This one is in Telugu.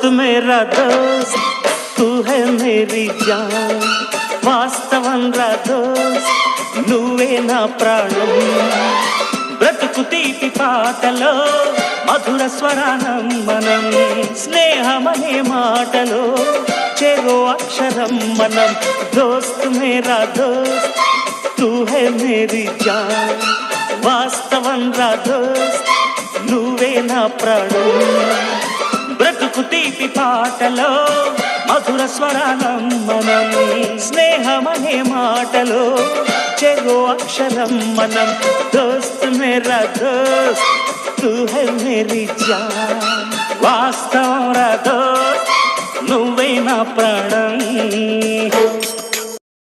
दोस्त मेरा दोस्त तू है मेरी जान వాస్తవం రా దోస్త్ నువ్వే నా ప్రాణం బ్రతుకు తీపి పాటలో మధుర స్వరానం మనం స్నేహమనే మాటలో చెరో అక్షరం మనం దోస్త్ మేరా దోస్త్ తూ హై మేరీ జాన్ వాస్తవం రా దోస్త్ నువ్వే నా ప్రాణం బ్రతుకు తీపి పాటలో మధుర స్వరానం మనం స్నేహమనే మాటలో చెరో అక్షరం మనం దోస్త్ మేరా దోస్త్ తూ హై మేరీ జాన్ వాస్తవం రా దోస్త్ నువ్వే నా ప్రాణం